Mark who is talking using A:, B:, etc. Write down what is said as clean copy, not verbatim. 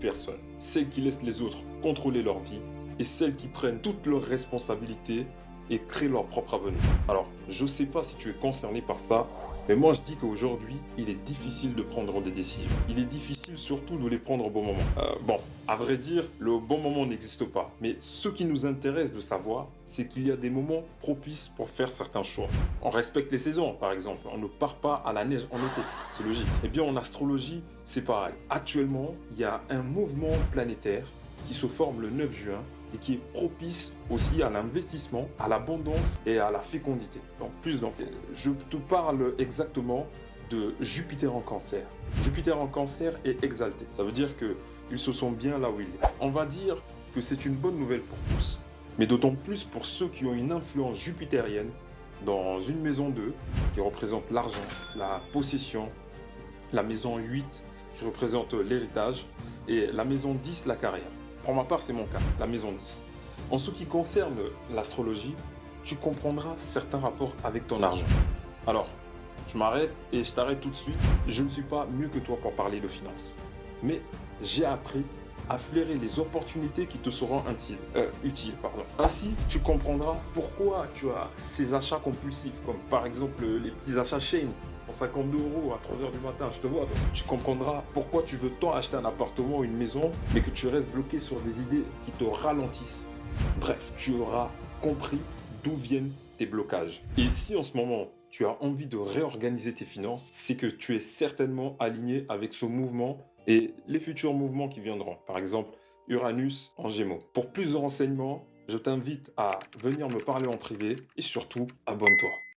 A: personnes. Celles qui laissent les autres contrôler leur vie et celles qui prennent toutes leurs responsabilités et créent leur propre avenir. Alors, je ne sais pas si tu es concerné par ça, mais moi je dis qu'aujourd'hui, il est difficile de prendre des décisions. Il est difficile surtout de les prendre au bon moment. Bon, à vrai dire, le bon moment n'existe pas. Mais ce qui nous intéresse de savoir, c'est qu'il y a des moments propices pour faire certains choix. On respecte les saisons, par exemple. On ne part pas à la neige en été. C'est logique. Eh bien, en astrologie, c'est pareil. Actuellement, il y a un mouvement planétaire qui se forme le 9 juin et qui est propice aussi à l'investissement, à l'abondance et à la fécondité. Donc plus d'enfants. Je te parle exactement de Jupiter en Cancer. Jupiter en Cancer est exalté. Ça veut dire qu'il se sent bien là où il est. On va dire que c'est une bonne nouvelle pour tous. Mais d'autant plus pour ceux qui ont une influence jupitérienne dans une maison 2 qui représente l'argent, la possession, la maison 8 qui représente l'héritage et la maison 10 la carrière. Pour ma part, c'est mon cas, la maison 10. En ce qui concerne l'astrologie, tu comprendras certains rapports avec ton argent. Alors, je m'arrête et je t'arrête tout de suite. Je ne suis pas mieux que toi pour parler de finances. Mais j'ai appris à flairer les opportunités qui te seront utiles. Ainsi, tu comprendras pourquoi tu as ces achats compulsifs, comme par exemple les petits achats Shein. 152 € à 3 heures du matin, je te vois. Toi. Tu comprendras pourquoi tu veux tant acheter un appartement ou une maison, mais que tu restes bloqué sur des idées qui te ralentissent. Bref, tu auras compris d'où viennent tes blocages. Et si en ce moment, tu as envie de réorganiser tes finances, c'est que tu es certainement aligné avec ce mouvement et les futurs mouvements qui viendront. Par exemple, Uranus en Gémeaux. Pour plus de renseignements, je t'invite à venir me parler en privé et surtout, abonne-toi.